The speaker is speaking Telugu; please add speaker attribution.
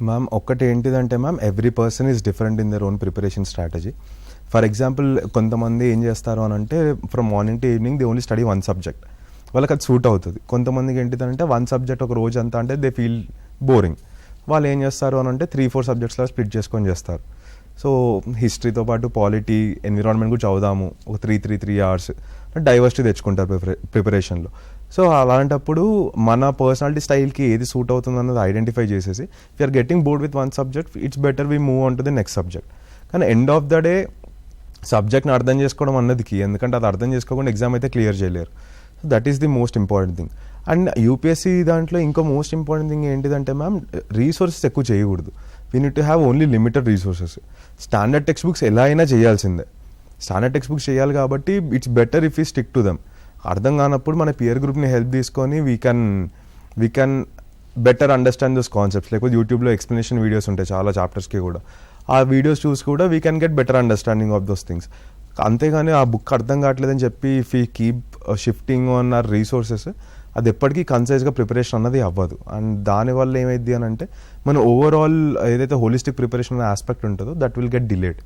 Speaker 1: మ్యామ్ ఒక్కటి ఏంటిదంటే ma'am every person is different in their own preparation strategy. For example కొంతమంది ఏం చేస్తారు అని అంటే from morning to evening they only study one subject, వాళ్ళకి అది సూట్ అవుతుంది. కొంతమందికి ఏంటిదంటే వన్ సబ్జెక్ట్ ఒక రోజు అంతా అంటే దే ఫీల్ బోరింగ్, వాళ్ళు ఏం చేస్తారు అని అంటే 3-4 సబ్జెక్ట్స్లో స్ప్లిట్ చేసుకొని చేస్తారు. సో హిస్టరీతో పాటు పాలిటీ, ఎన్విరాన్మెంట్ కూడా చదువుదాము ఒక 3 అవర్స్ డైవర్సిటీ తెచ్చుకుంటారు ప్రిపరేషన్లో. సో అలాంటప్పుడు మన పర్సనాలిటీ స్టైల్కి ఏది సూట్ అవుతుంది అన్నది ఐడెంటిఫై చేసేసి we are getting bored with one subject, it's better we move on to the next subject. కానీ ఎండ్ ఆఫ్ ద డే సబ్జెక్ట్ని అర్థం చేసుకోవడం అన్నదికి, ఎందుకంటే అది అర్థం చేసుకోకుండా ఎగ్జామ్ అయితే క్లియర్ చేయలేరు. So that is the most important thing. And UPSC దాంట్లో ఇంకో మోస్ట్ ఇంపార్టెంట్ థింగ్ ఏంటిదంటే మ్యామ్, రీసోర్సెస్ ఎక్కువ చేయకూడదు. We need to have only limited resources. Standard text books ఎలా అయినా చేయాల్సిందే, స్టాండర్డ్ టెక్స్ట్ బుక్స్ చేయాలి కాబట్టి it's better if you stick to them. అర్థం కానప్పుడు మన పియర్ గ్రూప్ని హెల్ప్ తీసుకొని we can better understand those concepts. లేకపోతే యూట్యూబ్లో ఎక్స్ప్లెనేషన్ వీడియోస్ ఉంటాయి చాలా చాప్టర్స్కి కూడా, ఆ వీడియోస్ చూసి కూడా we can get better understanding of those things. అంతేగాని ఆ బుక్ అర్థం కావట్లేదని చెప్పి if you keep shifting on hour resources, అది ఎప్పటికీ కన్సైజ్గా ప్రిపరేషన్ అన్నది అవ్వదు. అండ్ దానివల్ల ఏమైంది అని అంటే మన ఓవరాల్ ఏదైతే హోలిస్టిక్ ప్రిపరేషన్ ఆస్పెక్ట్ ఉంటుందో దట్ విల్ గెట్ డిలేడ్.